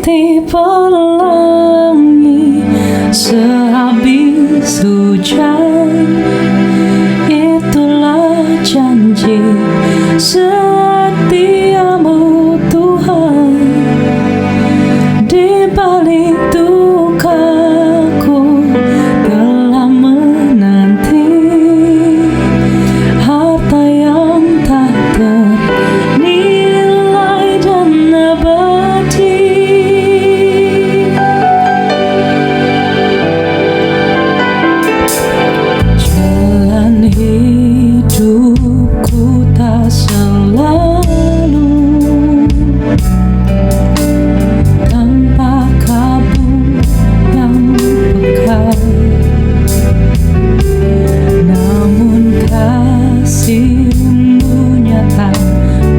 seperti pelangi sehabis hujan. Itulah janji setiamu Tuhan, di balik dukaku telah menanti harta yang tak ternilai dan abadi. Jalan hidupku tak selalu tanpa kabut yang pekat, namun kasih-Mu nyata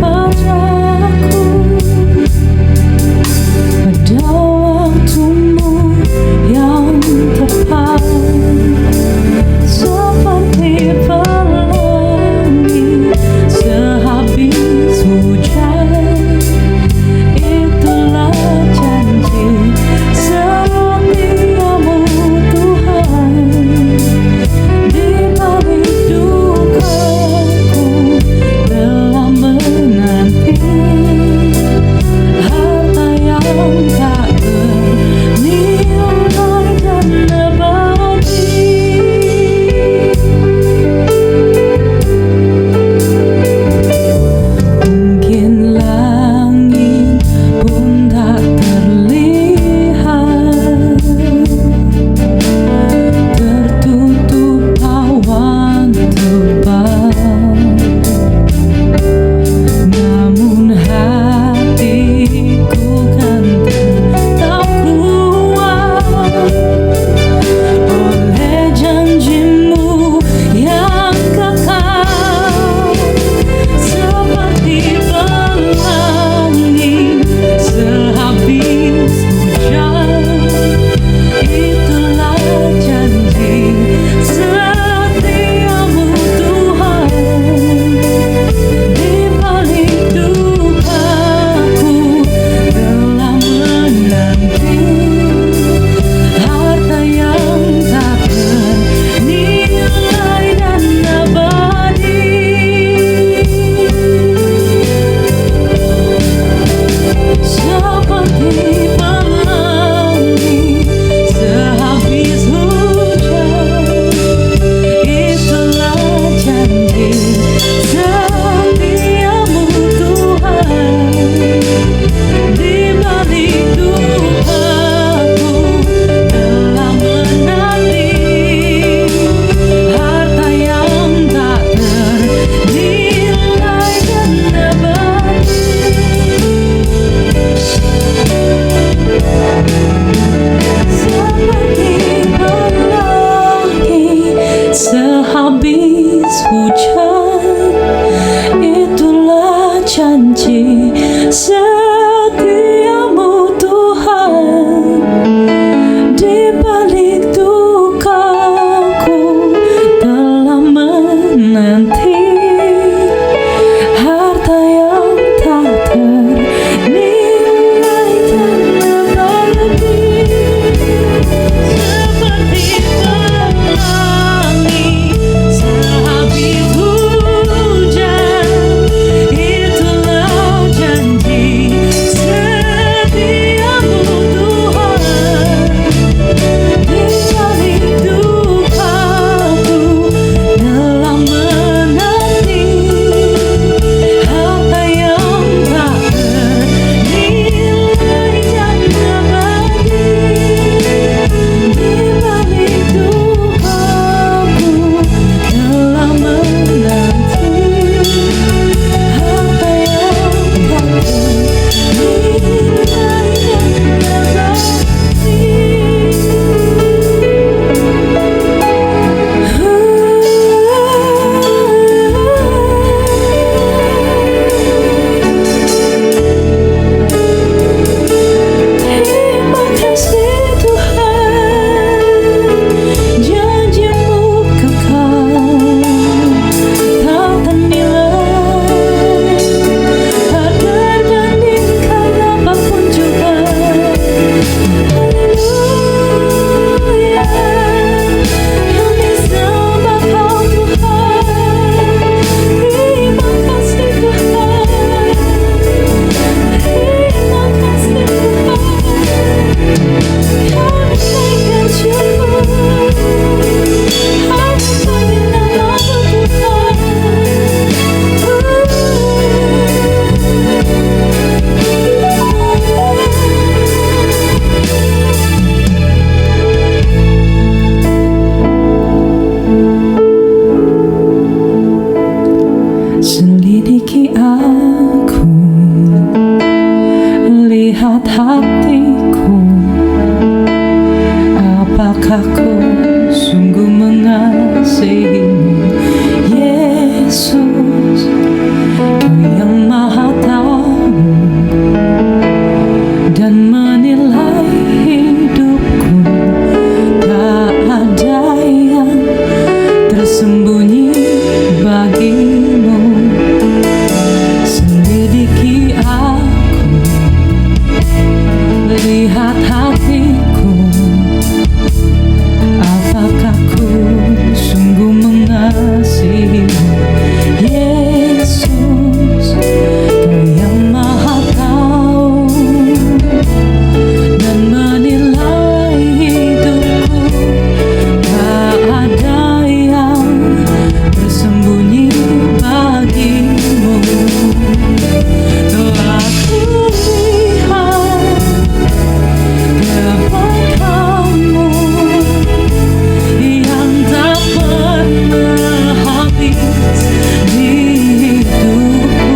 padaku pada waktu-Mu yang tepat. Seperti pelangi sehabis hujan, itulah janji setiamu Tuhan, di balik dukaku telah menanti harta yang tak ternilai dan abadi. Mungkin langit pun tak terlihat, tertutup awan tebal, namun hatiku kan tetap kuat oleh janji-Mu yang kekal. Seperti pelangi sehabis hujan, itulah janji setiamu Tuhan, di balik dukaku telah menanti harta yang tak ternilai dan abadi. Seperti pelangi sehabis hujan, itulah janji setiamu Tuhan, di balik dukaku telah menanti harta yang tak ternilai dan abadi. Seperti pelangi sehabis hujan, itulah janji setiamu Tuhan, di balik dukaku telah menanti harta yang tak ternilai dan abadi. Seperti pelangi sehabis hujan, Aku sungguh mengasihimu, Yesus. Kau yang maha tahu dan menilai hidupku. Tak ada yang tersembunyi bagimu. Selidiki aku, lihat hatiku. Apakah ku sungguh mengasihimu, Yesus? Kau yang maha tahu dan menilai hidupku. Tak ada yang tersembunyi bagimu. Telah kulihat kebaikanmu yang tak pernah habis di hidupku.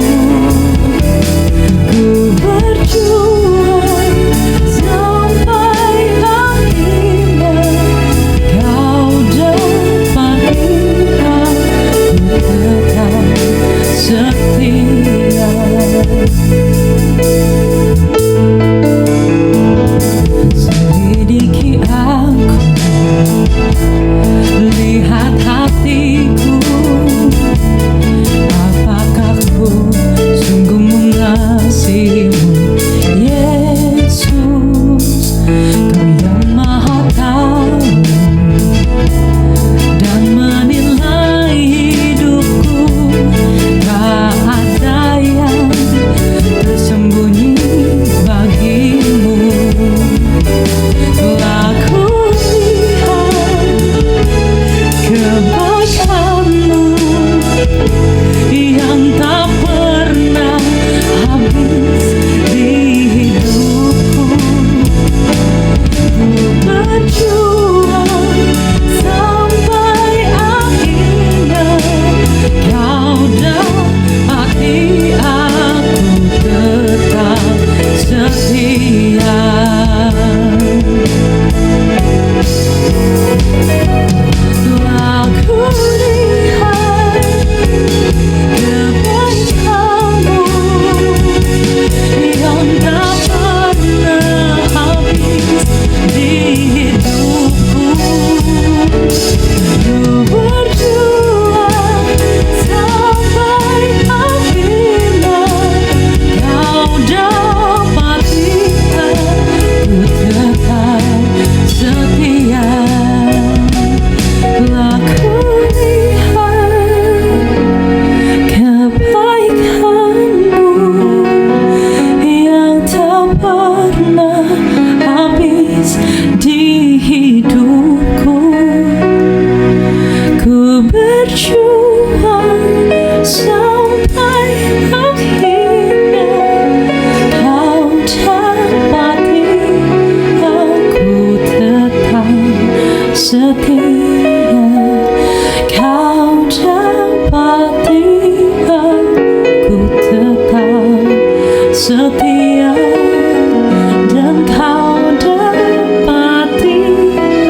Ku berjuang sampai akhirnya kau dapati aku tetap setia. Selidiki aku, lihat hatiku. Apakah ku sungguh mengasihimu, Yesus? Kau yang maha tahu dan menilai hidupku. Tak ada yang tersembunyi bagimu. Telah kulihat kebaikanmu yang tak pernah habis di hidupku. Ku berjuang sampai akhirnya kau dapati aku tetap setia. Telah kulihat kebaikanmu yang tak pernah habis di hidupku. Ku berjuang sampai akhirnya kau dapati aku tetap setia. Telah kulihat kebaikanmu yang tak pernah habis di hidupku. Ku berjuang sampai akhirnya kau dapati aku tetap setia. Kau dapati aku tetap setia. Dan kau dapati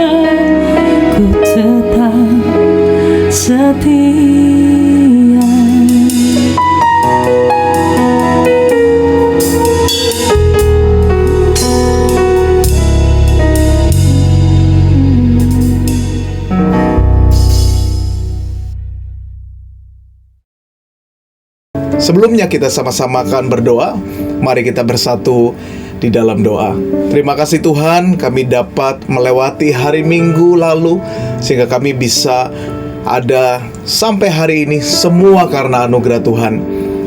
aku tetap setia. Sebelumnya kita sama-sama akan berdoa. Mari kita bersatu di dalam doa. Terima kasih Tuhan, kami dapat melewati hari Minggu lalu sehingga kami bisa ada sampai hari ini, semua karena anugerah Tuhan.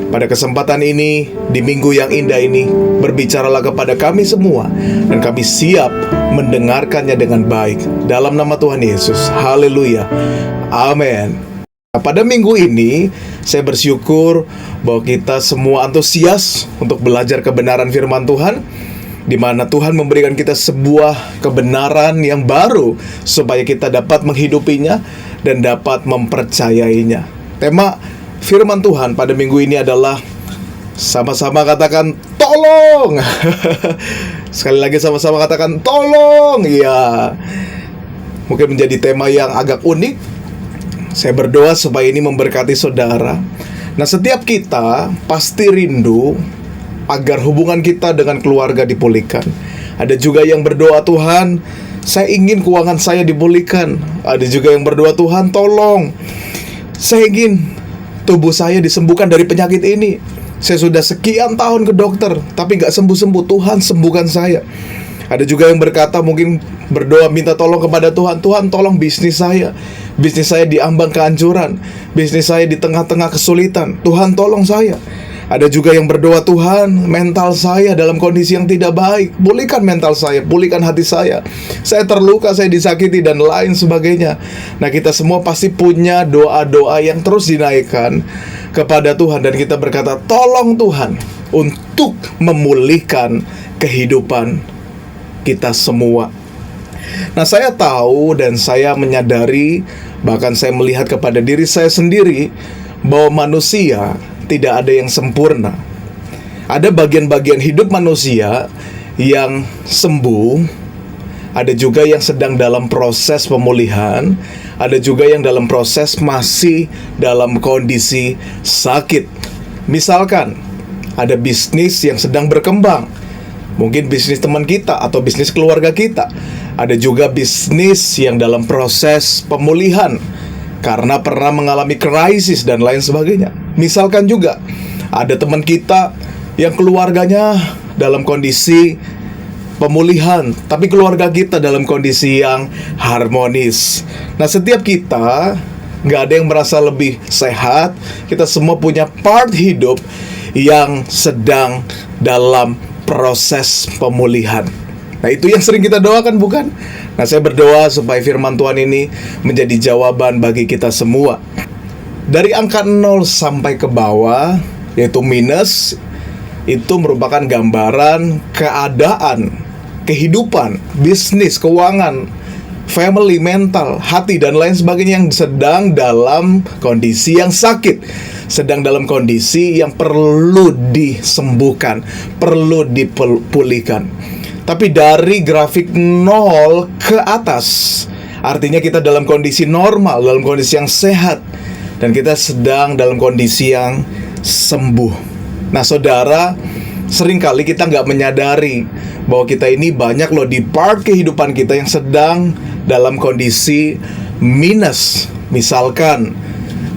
Pada kesempatan ini, di minggu yang indah ini, berbicaralah kepada kami semua dan kami siap mendengarkannya dengan baik. Dalam nama Tuhan Yesus, haleluya, amin. Pada minggu ini, saya bersyukur bahwa kita semua antusias untuk belajar kebenaran firman Tuhan, di mana Tuhan memberikan kita sebuah kebenaran yang baru supaya kita dapat menghidupinya dan dapat mempercayainya. Tema firman Tuhan pada minggu ini adalah sama-sama katakan tolong. Sekali lagi sama-sama katakan tolong. Ya. mungkin menjadi tema yang agak unik. Saya berdoa supaya ini memberkati saudara. Nah, setiap kita pasti rindu agar hubungan kita dengan keluarga dipulihkan. Ada juga yang berdoa, Tuhan, saya ingin keuangan saya dipulihkan. Ada juga yang berdoa, Tuhan tolong, saya ingin tubuh saya disembuhkan dari penyakit ini. Saya sudah sekian tahun ke dokter, tapi gak sembuh-sembuh. Tuhan sembuhkan saya. Ada juga yang berkata, mungkin berdoa minta tolong kepada Tuhan. Tuhan tolong bisnis saya. Bisnis saya diambang kehancuran. Bisnis saya di tengah-tengah kesulitan. Tuhan tolong saya. Ada juga yang berdoa, Tuhan, mental saya dalam kondisi yang tidak baik. Pulihkan mental saya, pulihkan hati saya. Saya terluka, saya disakiti, dan lain sebagainya. Nah, kita semua pasti punya doa-doa yang terus dinaikkan kepada Tuhan. Dan kita berkata, tolong Tuhan untuk memulihkan kehidupan kita semua. Nah, saya tahu dan saya menyadari, bahkan saya melihat kepada diri saya sendiri, bahwa manusia tidak ada yang sempurna. Ada bagian-bagian hidup manusia yang sembuh, ada juga yang sedang dalam proses pemulihan, ada juga yang dalam proses masih dalam kondisi sakit. Misalkan ada bisnis yang sedang berkembang, mungkin bisnis teman kita atau bisnis keluarga kita. Ada juga bisnis yang dalam proses pemulihan karena pernah mengalami krisis dan lain sebagainya. Misalkan juga ada teman kita yang keluarganya dalam kondisi pemulihan, tapi keluarga kita dalam kondisi yang harmonis. Nah, setiap kita nggak ada yang merasa lebih sehat. Kita semua punya part hidup yang sedang dalam proses pemulihan. Nah, itu yang sering kita doakan, bukan? Nah, saya berdoa supaya firman Tuhan ini menjadi jawaban bagi kita semua. Dari angka 0 sampai ke bawah, yaitu minus, itu merupakan gambaran keadaan, kehidupan, bisnis, keuangan, family, mental, hati, dan lain sebagainya yang sedang dalam kondisi yang sakit, sedang dalam kondisi yang perlu disembuhkan, perlu dipulihkan. Tapi dari grafik 0 ke atas, artinya kita dalam kondisi normal, dalam kondisi yang sehat, dan kita sedang dalam kondisi yang sembuh. Nah, saudara, seringkali kita nggak menyadari bahwa kita ini banyak loh di part kehidupan kita yang sedang dalam kondisi minus. Misalkan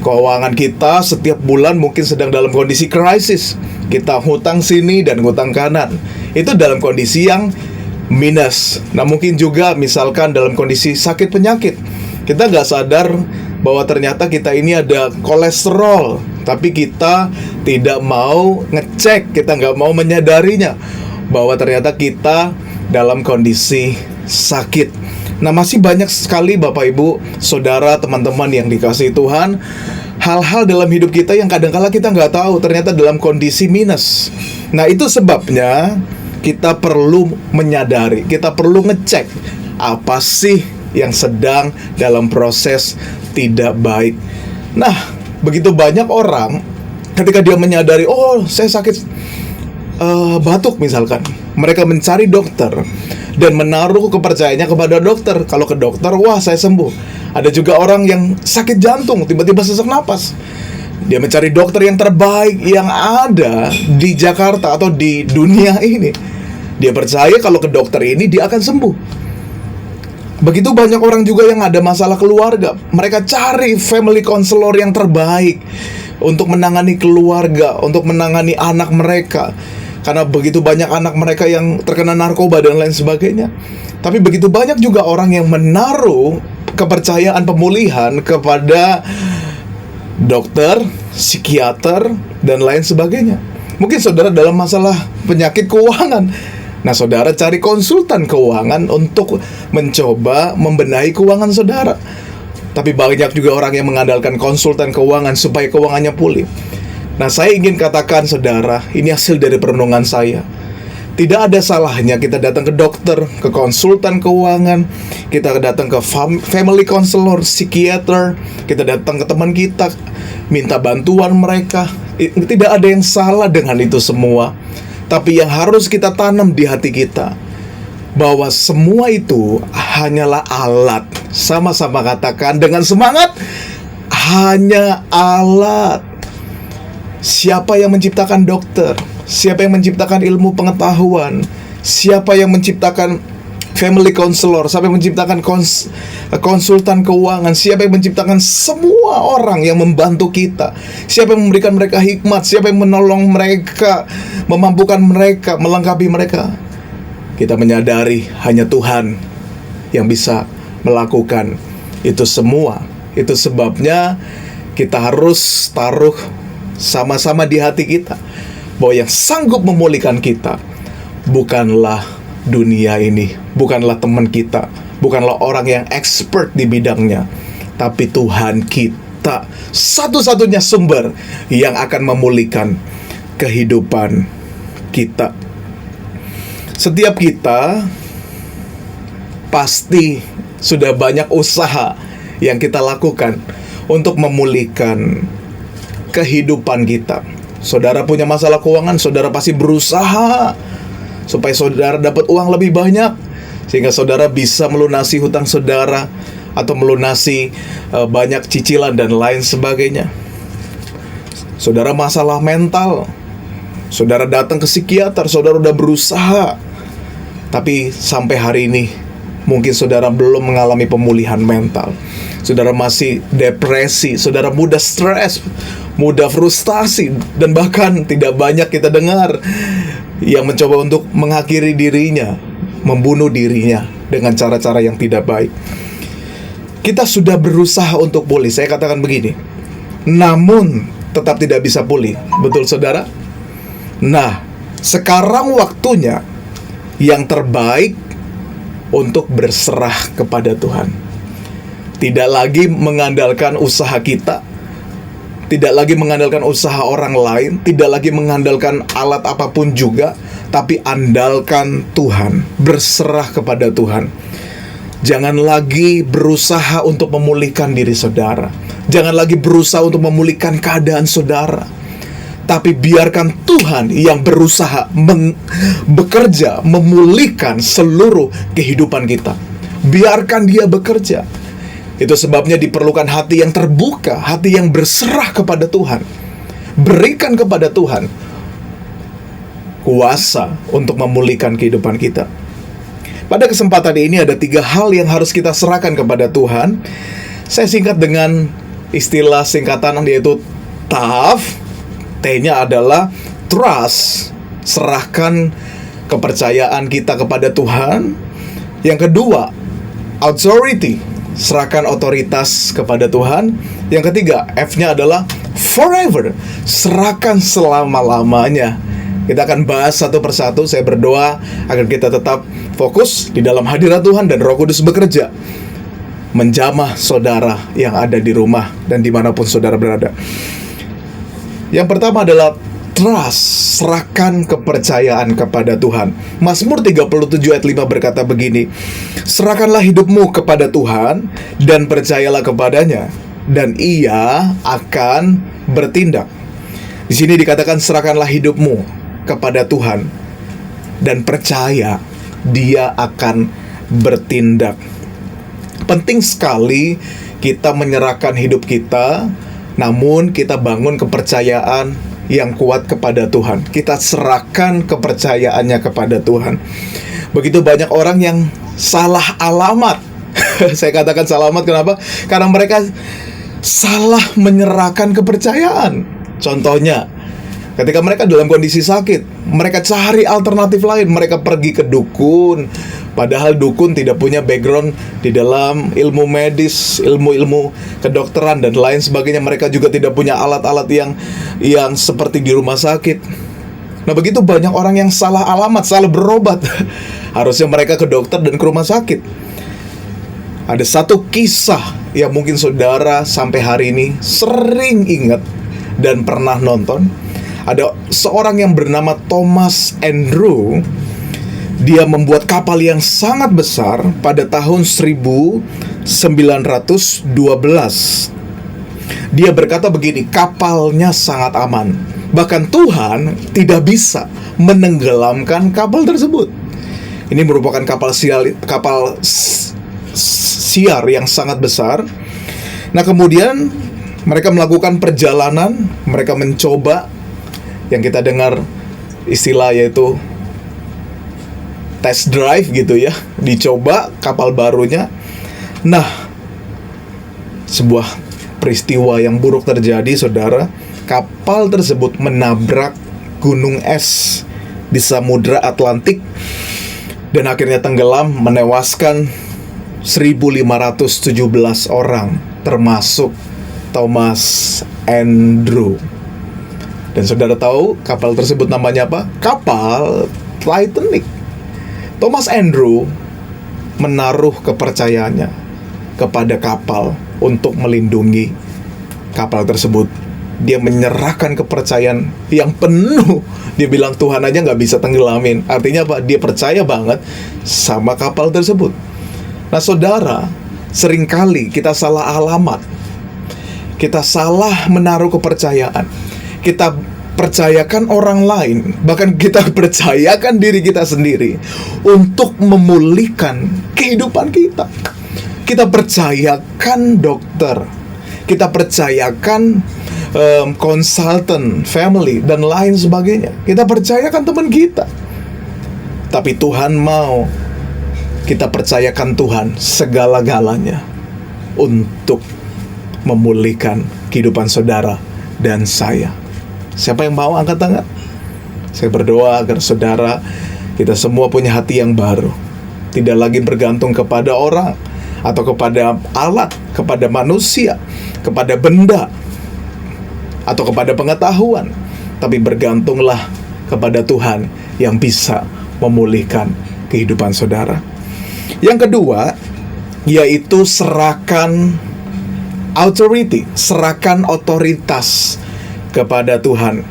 keuangan kita setiap bulan mungkin sedang dalam kondisi krisis. Kita hutang sini dan hutang kanan. Itu dalam kondisi yang minus. Nah, mungkin juga misalkan dalam kondisi sakit penyakit. Kita nggak sadar bahwa ternyata kita ini ada kolesterol, tapi kita tidak mau ngecek, kita nggak mau menyadarinya bahwa ternyata kita dalam kondisi sakit. Nah, masih banyak sekali Bapak Ibu, Saudara, teman-teman yang dikasihi Tuhan, hal-hal dalam hidup kita yang kadang-kala kita nggak tahu ternyata dalam kondisi minus. Nah, itu sebabnya kita perlu menyadari, kita perlu ngecek apa sih yang sedang dalam proses tidak baik. Nah, begitu banyak orang ketika dia menyadari, oh saya sakit batuk misalkan, mereka mencari dokter dan menaruh kepercayaannya kepada dokter. Kalau ke dokter, wah saya sembuh. Ada juga orang yang sakit jantung, tiba-tiba sesak napas, dia mencari dokter yang terbaik yang ada di Jakarta atau di dunia ini. Dia percaya kalau ke dokter ini dia akan sembuh. Begitu banyak orang juga yang ada masalah keluarga, mereka cari family counselor yang terbaik untuk menangani keluarga, untuk menangani anak mereka. Karena begitu banyak anak mereka yang terkena narkoba dan lain sebagainya. Tapi begitu banyak juga orang yang menaruh kepercayaan pemulihan kepada dokter, psikiater, dan lain sebagainya. Mungkin saudara dalam masalah penyakit keuangan, nah saudara cari konsultan keuangan untuk mencoba membenahi keuangan saudara. Tapi banyak juga orang yang mengandalkan konsultan keuangan supaya keuangannya pulih. Nah, saya ingin katakan saudara, ini hasil dari perenungan saya. Tidak ada salahnya kita datang ke dokter, ke konsultan keuangan, kita datang ke family counselor, psikiater, kita datang ke teman kita, minta bantuan mereka. Tidak ada yang salah dengan itu semua. Tapi yang harus kita tanam di hati kita, bahwa semua itu hanyalah alat. Sama-sama katakan dengan semangat, hanya alat. Siapa yang menciptakan dokter? Siapa yang menciptakan ilmu pengetahuan? Siapa yang menciptakan family counselor? Siapa yang menciptakan konsultan keuangan? Siapa yang menciptakan semua orang yang membantu kita? Siapa yang memberikan mereka hikmat? Siapa yang menolong mereka, memampukan mereka, melengkapi mereka? Kita menyadari hanya Tuhan yang bisa melakukan itu semua. Itu sebabnya kita harus taruh sama-sama di hati kita bahwa yang sanggup memulihkan kita bukanlah dunia ini, bukanlah teman kita, bukanlah orang yang expert di bidangnya, tapi Tuhan kita, satu-satunya sumber yang akan memulihkan kehidupan kita. Setiap kita pasti sudah banyak usaha yang kita lakukan untuk memulihkan kehidupan kita. Saudara punya masalah keuangan, saudara pasti berusaha supaya saudara dapat uang lebih banyak, sehingga saudara bisa melunasi hutang saudara atau melunasi banyak cicilan dan lain sebagainya. Saudara masalah mental, saudara datang ke psikiater, saudara udah berusaha, tapi sampai hari ini mungkin saudara belum mengalami pemulihan mental. Saudara masih depresi, saudara mudah stres, mudah frustasi, dan bahkan tidak banyak kita dengar yang mencoba untuk mengakhiri dirinya, membunuh dirinya dengan cara-cara yang tidak baik. Kita sudah berusaha untuk pulih, saya katakan begini, namun tetap tidak bisa pulih. Betul saudara? Nah, sekarang waktunya yang terbaik untuk berserah kepada Tuhan. Tidak lagi mengandalkan usaha kita, tidak lagi mengandalkan usaha orang lain, tidak lagi mengandalkan alat apapun juga, tapi andalkan Tuhan, berserah kepada Tuhan. Jangan lagi berusaha untuk memulihkan diri saudara, jangan lagi berusaha untuk memulihkan keadaan saudara, tapi biarkan Tuhan yang berusaha bekerja, memulihkan seluruh kehidupan kita. Biarkan Dia bekerja. Itu sebabnya diperlukan hati yang terbuka, hati yang berserah kepada Tuhan. Berikan kepada Tuhan kuasa untuk memulihkan kehidupan kita. Pada kesempatan ini ada 3 hal yang harus kita serahkan kepada Tuhan. Saya singkat dengan istilah singkatan yaitu TAF. T-nya adalah trust, serahkan kepercayaan kita kepada Tuhan. Yang kedua, authority, serahkan otoritas kepada Tuhan. Yang ketiga, F-nya adalah forever, serahkan selama-lamanya. Kita akan bahas satu persatu. Saya berdoa agar kita tetap fokus di dalam hadirat Tuhan dan Roh Kudus bekerja menjamah saudara yang ada di rumah dan dimanapun saudara berada. Yang pertama adalah trust, serahkan kepercayaan kepada Tuhan. Mazmur 37 ayat 5 berkata begini, serahkanlah hidupmu kepada Tuhan dan percayalah kepadanya, dan Ia akan bertindak. Di sini dikatakan serahkanlah hidupmu kepada Tuhan dan percaya Dia akan bertindak. Penting sekali kita menyerahkan hidup kita, namun kita bangun kepercayaan yang kuat kepada Tuhan. Kita serahkan kepercayaannya kepada Tuhan. Begitu banyak orang yang salah alamat. Saya katakan salah alamat, kenapa? Karena mereka salah menyerahkan kepercayaan. Contohnya, ketika mereka dalam kondisi sakit, mereka cari alternatif lain. Mereka pergi ke dukun, padahal dukun tidak punya background di dalam ilmu medis, ilmu-ilmu kedokteran dan lain sebagainya. Mereka juga tidak punya alat-alat yang seperti di rumah sakit. Nah, begitu banyak orang yang salah alamat, salah berobat. Harusnya mereka ke dokter dan ke rumah sakit. Ada satu kisah yang mungkin saudara sampai hari ini sering ingat dan pernah nonton. Ada seorang yang bernama Thomas Andrew. Dia membuat kapal yang sangat besar pada tahun 1912. Dia berkata begini, kapalnya sangat aman. Bahkan Tuhan tidak bisa menenggelamkan kapal tersebut. Ini merupakan kapal siar yang sangat besar. Nah, kemudian mereka melakukan perjalanan, mereka mencoba yang kita dengar istilah yaitu test drive gitu ya, dicoba kapal barunya. Nah, sebuah peristiwa yang buruk terjadi, saudara. Kapal tersebut menabrak gunung es di Samudra Atlantik dan akhirnya tenggelam, menewaskan 1.517 orang, termasuk Thomas Andrew. Dan saudara tahu kapal tersebut namanya apa? Kapal Titanic. Thomas Andrew menaruh kepercayaannya kepada kapal untuk melindungi kapal tersebut. Dia menyerahkan kepercayaan yang penuh. Dia bilang Tuhan aja gak bisa tenggelamin. Artinya apa? Dia percaya banget sama kapal tersebut. Nah, saudara, seringkali kita salah alamat. Kita salah menaruh kepercayaan. Kita percayakan orang lain, bahkan kita percayakan diri kita sendiri untuk memulihkan kehidupan kita. Kita percayakan dokter, kita percayakan konsultan, family, dan lain sebagainya. Kita percayakan teman kita. Tapi Tuhan mau kita percayakan Tuhan segala-galanya untuk memulihkan kehidupan saudara dan saya. Siapa yang mau angkat tangan? Saya berdoa agar saudara, kita semua punya hati yang baru. Tidak lagi bergantung kepada orang atau kepada alat, kepada manusia, kepada benda, atau kepada pengetahuan, tapi bergantunglah kepada Tuhan yang bisa memulihkan kehidupan saudara. Yang kedua, yaitu serahkan authority, serahkan otoritas kepada Tuhan.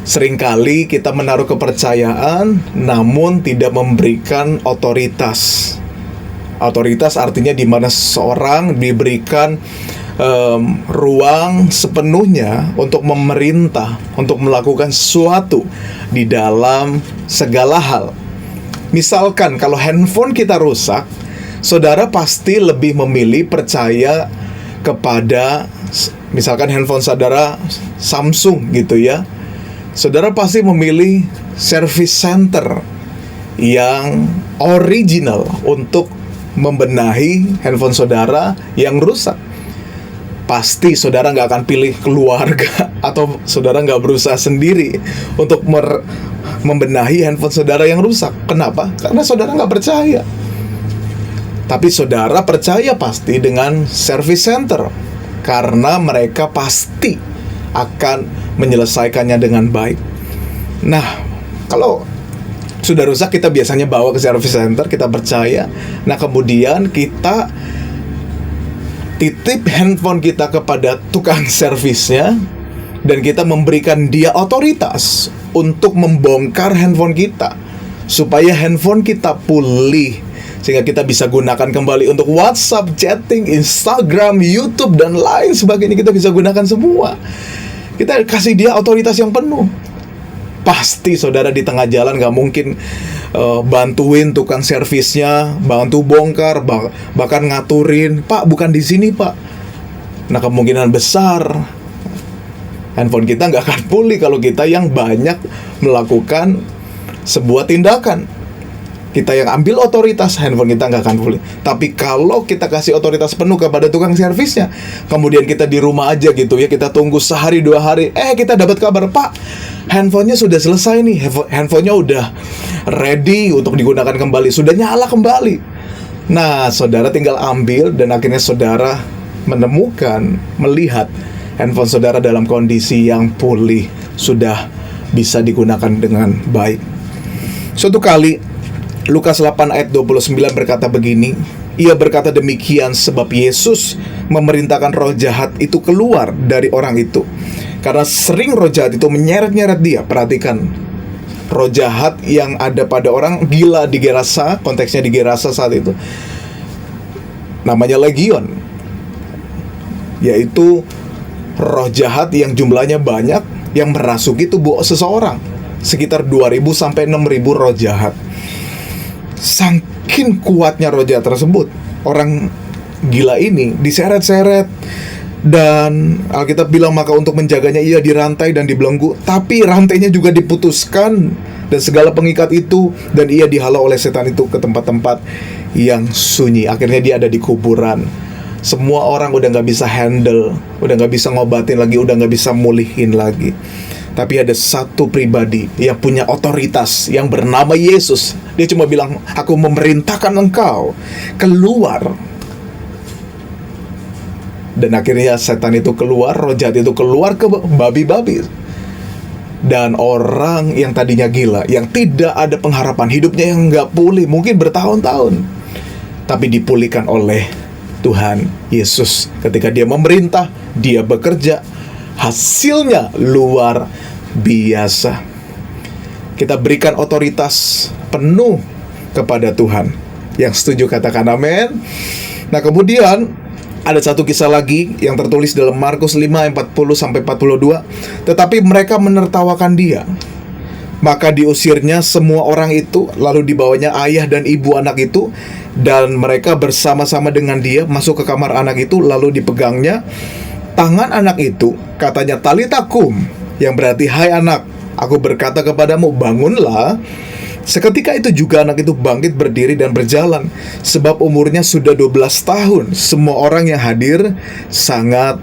Seringkali kita menaruh kepercayaan namun tidak memberikan otoritas. Otoritas artinya di mana seseorang diberikan ruang sepenuhnya untuk memerintah, untuk melakukan sesuatu di dalam segala hal. Misalkan kalau handphone kita rusak, saudara pasti lebih memilih percaya kepada, misalkan handphone saudara Samsung gitu ya, saudara pasti memilih service center yang original untuk membenahi handphone saudara yang rusak. Pasti saudara nggak akan pilih keluarga atau saudara nggak berusaha sendiri untuk membenahi handphone saudara yang rusak. Kenapa? Karena saudara nggak percaya. Tapi saudara percaya pasti dengan service center, karena mereka pasti akan menyelesaikannya dengan baik. Nah, kalau sudah rusak, kita biasanya bawa ke service center, kita percaya. Nah, kemudian kita titip handphone kita kepada tukang servisnya, dan kita memberikan dia otoritas untuk membongkar handphone kita, supaya handphone kita pulih, sehingga kita bisa gunakan kembali untuk WhatsApp, chatting, Instagram, YouTube, dan lain sebagainya. Kita bisa gunakan semua. Kita kasih dia otoritas yang penuh. Pasti saudara di tengah jalan gak mungkin bantuin tukang servisnya, bantu bongkar, bahkan ngaturin, "Pak, bukan di sini, Pak." Nah, kemungkinan besar handphone kita gak akan pulih kalau kita yang banyak melakukan sebuah tindakan. Kita yang ambil otoritas, handphone kita nggak akan pulih. Tapi kalau kita kasih otoritas penuh kepada tukang servisnya, kemudian kita di rumah aja gitu ya, kita tunggu sehari 2 hari, kita dapat kabar, "Pak, handphonenya sudah selesai nih, handphonenya udah ready untuk digunakan kembali, sudah nyala kembali." Nah, saudara tinggal ambil, dan akhirnya saudara menemukan, melihat handphone saudara dalam kondisi yang pulih, sudah bisa digunakan dengan baik. Suatu kali Lukas 8 ayat 29 berkata begini, ia berkata demikian sebab Yesus memerintahkan roh jahat itu keluar dari orang itu, karena sering roh jahat itu menyeret-nyeret dia. Perhatikan, roh jahat yang ada pada orang gila di Gerasa, konteksnya di Gerasa saat itu, namanya legion, yaitu roh jahat yang jumlahnya banyak, yang merasuki tubuh seseorang. Sekitar 2.000 sampai 6.000 roh jahat. Saking kuatnya roh jahat tersebut, orang gila ini diseret-seret, dan Alkitab bilang maka untuk menjaganya ia dirantai dan dibelenggu, tapi rantainya juga diputuskan dan segala pengikat itu, dan ia dihalau oleh setan itu ke tempat-tempat yang sunyi. Akhirnya dia ada di kuburan. Semua orang udah gak bisa handle, udah gak bisa ngobatin lagi, udah gak bisa mulihin lagi. Tapi ada satu pribadi yang punya otoritas, yang bernama Yesus. Dia cuma bilang, aku memerintahkan engkau keluar. Dan akhirnya setan itu keluar, roh jahat itu keluar ke babi-babi. Dan orang yang tadinya gila, yang tidak ada pengharapan, hidupnya yang gak pulih, mungkin bertahun-tahun, tapi dipulihkan oleh Tuhan Yesus. Ketika dia memerintah, dia bekerja, hasilnya luar biasa. Kita berikan otoritas penuh kepada Tuhan. Yang setuju katakan amin. Nah, kemudian ada satu kisah lagi yang tertulis dalam Markus 5 ayat 40-42. Tetapi mereka menertawakan dia. Maka diusirnya semua orang itu, lalu dibawanya ayah dan ibu anak itu, dan mereka bersama-sama dengan dia masuk ke kamar anak itu, lalu dipegangnya tangan anak itu, katanya Talita kum, yang berarti hai anak, aku berkata kepadamu, bangunlah. Seketika itu juga anak itu bangkit berdiri dan berjalan, sebab umurnya sudah 12 tahun. Semua orang yang hadir sangat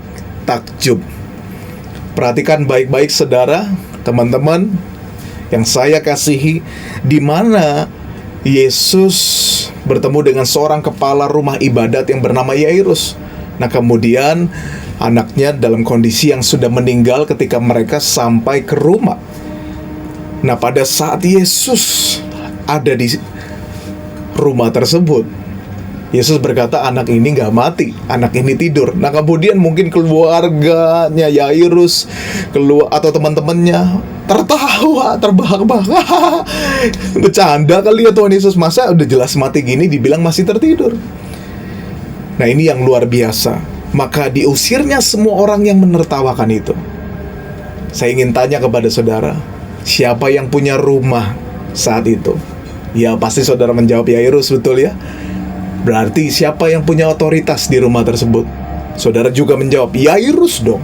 takjub. Perhatikan baik-baik saudara, teman-teman yang saya kasihi, di mana Yesus bertemu dengan seorang kepala rumah ibadat yang bernama Yairus. Nah, kemudian anaknya dalam kondisi yang sudah meninggal ketika mereka sampai ke rumah. Nah, pada saat Yesus ada di rumah tersebut, Yesus berkata, anak ini gak mati, anak ini tidur. Nah, kemudian mungkin keluarganya Yairus keluar, atau teman-temannya tertawa, terbahak-bahak. Bercanda kali ya Tuhan Yesus, masa udah jelas mati gini dibilang masih tertidur. Nah, ini yang luar biasa. Maka diusirnya semua orang yang menertawakan itu. Saya ingin tanya kepada saudara, siapa yang punya rumah saat itu? Ya, pasti saudara menjawab Yairus, betul ya? Berarti siapa yang punya otoritas di rumah tersebut? Saudara juga menjawab, Yairus dong.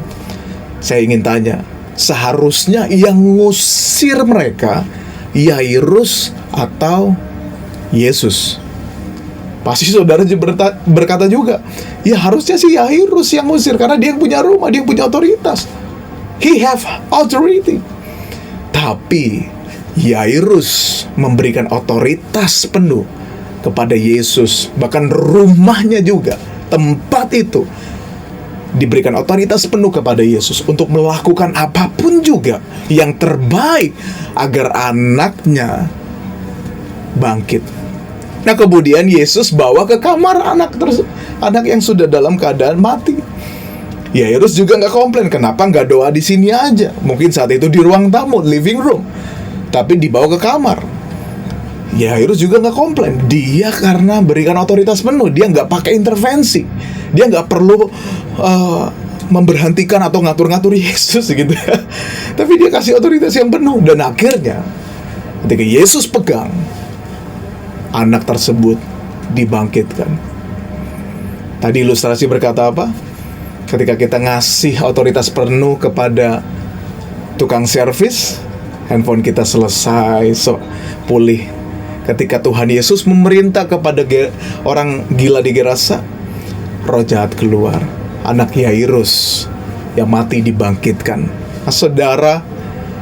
Saya ingin tanya, seharusnya yang ngusir mereka Yairus atau Yesus? Pasti saudara berkata juga, ya harusnya sih Yairus yang ngusir, karena dia yang punya rumah, dia yang punya otoritas. He have authority. Tapi Yairus memberikan otoritas penuh kepada Yesus. Bahkan rumahnya juga, tempat itu diberikan otoritas penuh kepada Yesus untuk melakukan apapun juga yang terbaik agar anaknya bangkit. Nah, kemudian Yesus bawa ke kamar anak yang sudah dalam keadaan mati. Yairus juga nggak komplain, kenapa nggak doa di sini aja? Mungkin saat itu di ruang tamu, living room, tapi dibawa ke kamar. Yairus juga nggak komplain. Dia karena berikan otoritas penuh, dia nggak pakai intervensi, dia nggak perlu memberhentikan atau ngatur-ngatur Yesus gitu. Tapi dia kasih otoritas yang penuh. Dan akhirnya ketika Yesus pegang, anak tersebut dibangkitkan. Tadi ilustrasi berkata apa? Ketika kita ngasih otoritas penuh kepada tukang servis, handphone kita selesai pulih. Ketika Tuhan Yesus memerintah kepada orang gila di Gerasa, roh jahat keluar, anak Yairus yang mati dibangkitkan. Nah, saudara,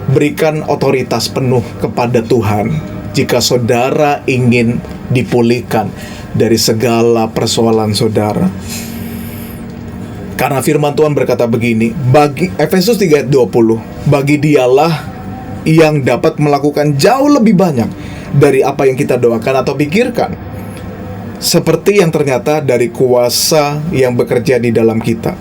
berikan otoritas penuh kepada Tuhan jika saudara ingin dipulihkan dari segala persoalan saudara. Karena firman Tuhan berkata begini, bagi Efesus 3 ayat 20, bagi dialah yang dapat melakukan jauh lebih banyak dari apa yang kita doakan atau pikirkan, seperti yang ternyata dari kuasa yang bekerja di dalam kita.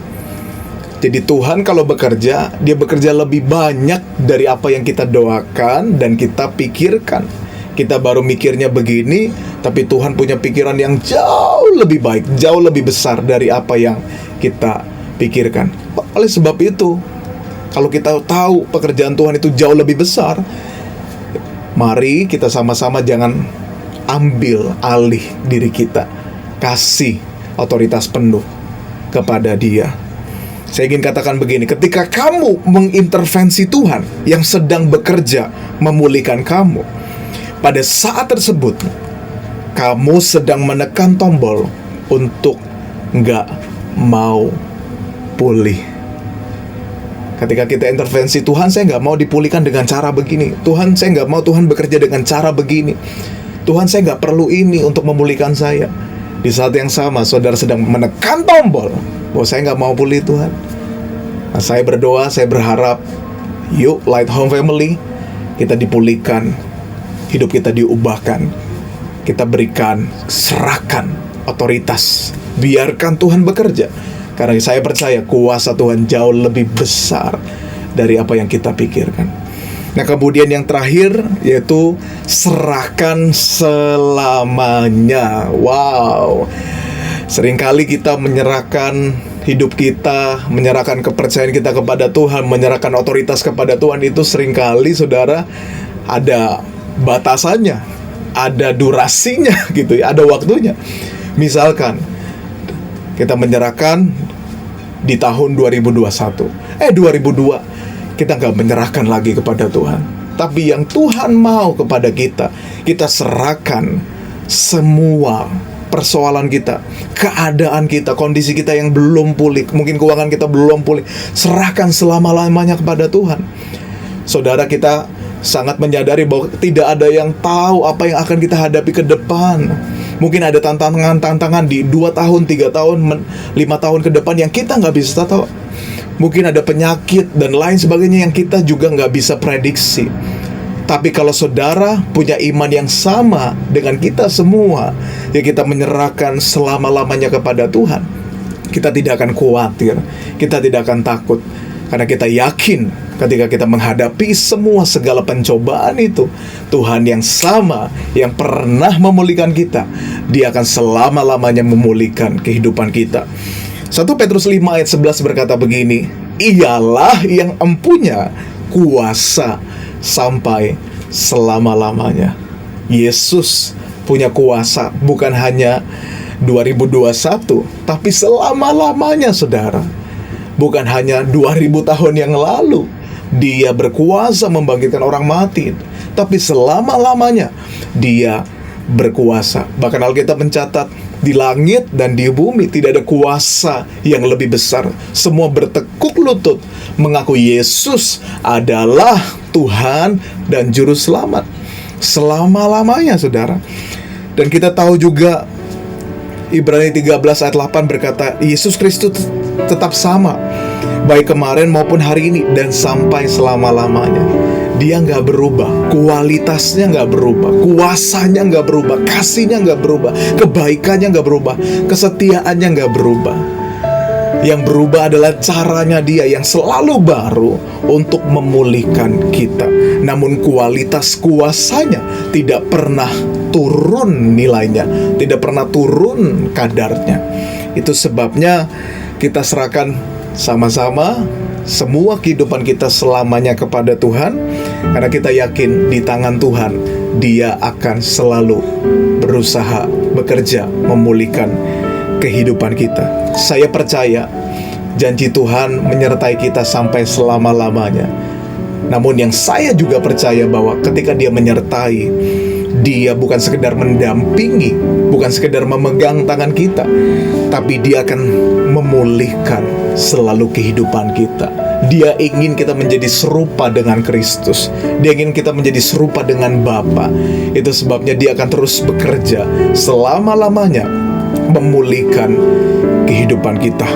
Jadi Tuhan kalau bekerja, dia bekerja lebih banyak dari apa yang kita doakan dan kita pikirkan. Kita baru mikirnya begini, tapi Tuhan punya pikiran yang jauh lebih baik, jauh lebih besar dari apa yang kita pikirkan. Oleh sebab itu, kalau kita tahu pekerjaan Tuhan itu jauh lebih besar, mari kita sama-sama jangan ambil alih diri kita, kasih otoritas penuh kepada Dia. Saya ingin katakan begini, ketika kamu mengintervensi Tuhan yang sedang bekerja memulihkan kamu, pada saat tersebut kamu sedang menekan tombol untuk nggak mau pulih. Ketika kita intervensi, Tuhan saya nggak mau dipulihkan dengan cara begini, Tuhan saya nggak mau Tuhan bekerja dengan cara begini, Tuhan saya nggak perlu ini untuk memulihkan saya. Di saat yang sama saudara sedang menekan tombol bahwa saya nggak mau pulih Tuhan. Nah, saya berdoa, saya berharap yuk Light Home Family, kita dipulihkan, hidup kita diubahkan, kita berikan, serahkan otoritas, biarkan Tuhan bekerja. Karena saya percaya kuasa Tuhan jauh lebih besar dari apa yang kita pikirkan. Nah, kemudian yang terakhir yaitu serahkan selamanya. Wow. Seringkali kita menyerahkan hidup kita, menyerahkan kepercayaan kita kepada Tuhan, menyerahkan otoritas kepada Tuhan, itu seringkali saudara ada batasannya, ada durasinya gitu ya, ada waktunya. Misalkan kita menyerahkan di tahun 2021, 2002 kita nggak menyerahkan lagi kepada Tuhan, tapi yang Tuhan mau kepada kita, kita serahkan semua persoalan kita, keadaan kita, kondisi kita yang belum pulih, mungkin keuangan kita belum pulih, serahkan selama-lamanya kepada Tuhan. Saudara, kita sangat menyadari bahwa tidak ada yang tahu apa yang akan kita hadapi ke depan. Mungkin ada tantangan-tantangan di 2 tahun, 3 tahun, 5 tahun ke depan yang kita nggak bisa tahu. Mungkin ada penyakit dan lain sebagainya yang kita juga nggak bisa prediksi. Tapi kalau saudara punya iman yang sama dengan kita semua, ya kita menyerahkan selama-lamanya kepada Tuhan, kita tidak akan khawatir, kita tidak akan takut. Karena kita yakin ketika kita menghadapi semua segala pencobaan itu, Tuhan yang sama yang pernah memulihkan kita, Dia akan selama-lamanya memulihkan kehidupan kita. 1 Petrus 5 ayat 11 berkata begini, Ialah yang empunya kuasa sampai selama-lamanya. Yesus punya kuasa bukan hanya 2021, tapi selama-lamanya saudara. Bukan hanya 2000 tahun yang lalu Dia berkuasa membangkitkan orang mati, tapi selama-lamanya Dia berkuasa. Bahkan Alkitab mencatat, di langit dan di bumi tidak ada kuasa yang lebih besar. Semua bertekuk lutut mengaku Yesus adalah Tuhan dan Juru Selamat selama-lamanya saudara. Dan kita tahu juga Ibrani 13 ayat 8 berkata, Yesus Kristus tetap sama, baik kemarin maupun hari ini dan sampai selama-lamanya. Dia nggak berubah, kualitasnya nggak berubah, kuasanya nggak berubah, kasihnya nggak berubah, kebaikannya nggak berubah, kesetiaannya nggak berubah. Yang berubah adalah caranya Dia yang selalu baru untuk memulihkan kita. Namun kualitas kuasanya tidak pernah turun nilainya, tidak pernah turun kadarnya. Itu sebabnya kita serahkan sama-sama semua kehidupan kita selamanya kepada Tuhan, karena kita yakin di tangan Tuhan Dia akan selalu berusaha bekerja memulihkan kehidupan kita. Saya percaya janji Tuhan menyertai kita sampai selama-lamanya. Namun yang saya juga percaya bahwa ketika Dia menyertai, Dia bukan sekedar mendampingi, bukan sekedar memegang tangan kita, tapi Dia akan memulihkan selalu kehidupan kita. Dia ingin kita menjadi serupa dengan Kristus. Dia ingin kita menjadi serupa dengan Bapa. Itu sebabnya Dia akan terus bekerja selama-lamanya memulihkan kehidupan kita.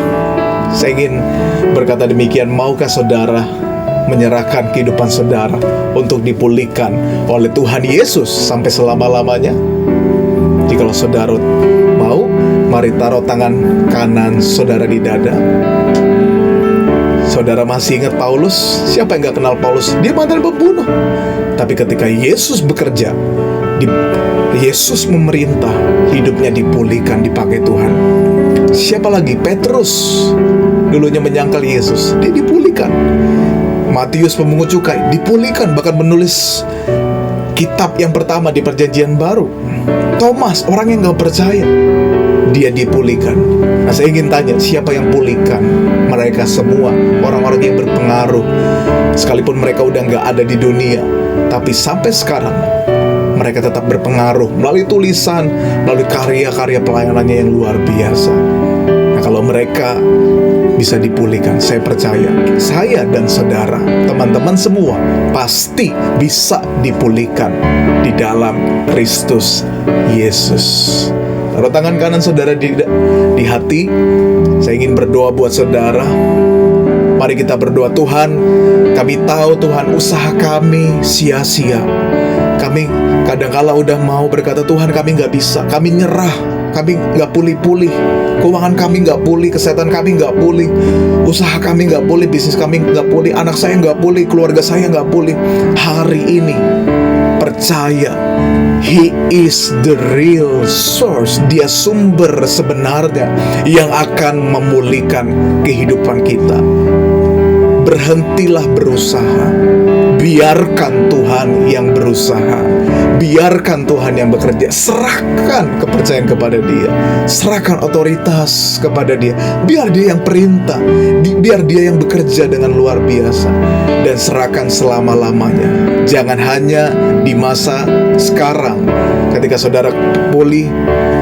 Saya ingin berkata demikian, maukah saudara menyerahkan kehidupan saudara untuk dipulihkan oleh Tuhan Yesus sampai selama-lamanya? Jikalau saudara mau, mari taruh tangan kanan saudara di dada. Saudara masih ingat Paulus? Siapa yang gak kenal Paulus? Dia mantan pembunuh. Tapi ketika Yesus bekerja, Yesus memerintah, hidupnya dipulihkan, dipakai Tuhan. Siapa lagi? Petrus. Dulunya menyangkal Yesus, dia dipulihkan. Matius pemungut cukai dipulihkan, bahkan menulis kitab yang pertama di Perjanjian Baru. Thomas, orang yang gak percaya, dia dipulihkan. Nah, saya ingin tanya, siapa yang pulihkan? Mereka semua, orang-orang yang berpengaruh. Sekalipun mereka udah gak ada di dunia, tapi sampai sekarang mereka tetap berpengaruh melalui tulisan, melalui karya-karya pelayanannya yang luar biasa. Nah, kalau mereka bisa dipulihkan, saya percaya saya dan saudara, teman-teman semua pasti bisa dipulihkan di dalam Kristus Yesus. Taruh tangan kanan saudara di hati. Saya ingin berdoa buat saudara. Mari kita berdoa. Tuhan, kami tahu Tuhan usaha kami sia-sia. Kami kadangkala udah mau berkata, Tuhan kami gak bisa, kami nyerah, kami gak pulih-pulih, keuangan kami gak pulih, kesehatan kami gak pulih, usaha kami gak pulih, bisnis kami gak pulih, anak saya gak pulih, keluarga saya gak pulih. Hari ini percaya, He is the real source. Dia sumber sebenarnya yang akan memulihkan kehidupan kita. Berhentilah berusaha, biarkan Tuhan yang berusaha, biarkan Tuhan yang bekerja. Serahkan kepercayaan kepada Dia, serahkan otoritas kepada Dia. Biar Dia yang perintah, biar Dia yang bekerja dengan luar biasa. Dan serahkan selama-lamanya. Jangan hanya di masa sekarang, ketika saudara pulih.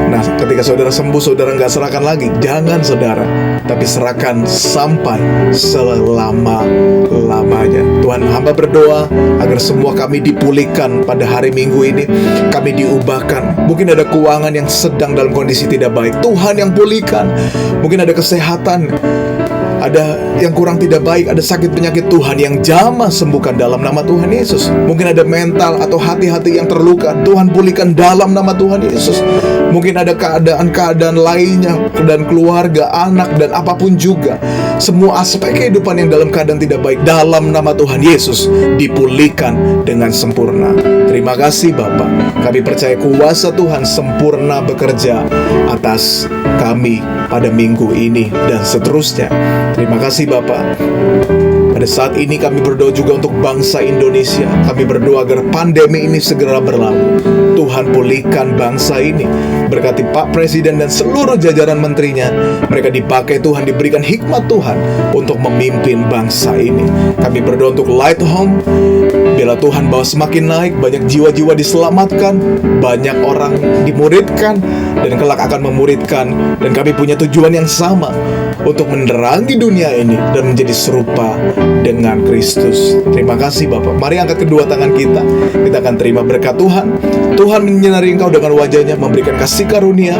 Nah, ketika saudara sembuh, saudara nggak serahkan lagi. Jangan saudara, tapi serahkan sampai selama-lamanya. Tuhan, hamba berdoa agar semua kami dipulihkan pada hari Minggu ini. Kami diubahkan. Mungkin ada keuangan yang sedang dalam kondisi tidak baik, Tuhan yang pulihkan. Mungkin ada kesehatan, ada yang kurang tidak baik, ada sakit penyakit, Tuhan yang jamah sembuhkan dalam nama Tuhan Yesus. Mungkin ada mental atau hati-hati yang terluka, Tuhan pulihkan dalam nama Tuhan Yesus. Mungkin ada keadaan-keadaan lainnya, dan keluarga, anak, dan apapun juga. Semua aspek kehidupan yang dalam keadaan tidak baik, dalam nama Tuhan Yesus dipulihkan dengan sempurna. Terima kasih Bapa. Kami percaya kuasa Tuhan sempurna bekerja atas kami pada minggu ini dan seterusnya. Terima kasih Bapa. Pada saat ini kami berdoa juga untuk bangsa Indonesia. Kami berdoa agar pandemi ini segera berlalu. Tuhan pulihkan bangsa ini. Berkati Pak Presiden dan seluruh jajaran menterinya. Mereka dipakai Tuhan, diberikan hikmat Tuhan untuk memimpin bangsa ini. Kami berdoa untuk Light Home. Bila Tuhan bawa semakin naik, banyak jiwa-jiwa diselamatkan, banyak orang dimuridkan, dan kelak akan memuridkan. Dan kami punya tujuan yang sama, untuk menerangi dunia ini dan menjadi serupa dengan Kristus. Terima kasih Bapak. Mari angkat kedua tangan kita. Kita akan terima berkat Tuhan. Tuhan menyinari engkau dengan wajahnya, memberikan kasih karunia,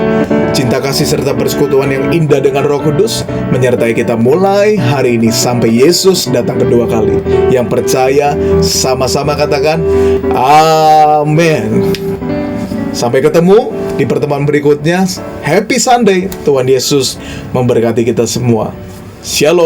cinta kasih serta persekutuan yang indah dengan Roh Kudus, menyertai kita mulai hari ini sampai Yesus datang kedua kali. Yang percaya sama-sama katakan amin. Sampai ketemu di pertemuan berikutnya. Happy Sunday. Tuhan Yesus memberkati kita semua. Shalom.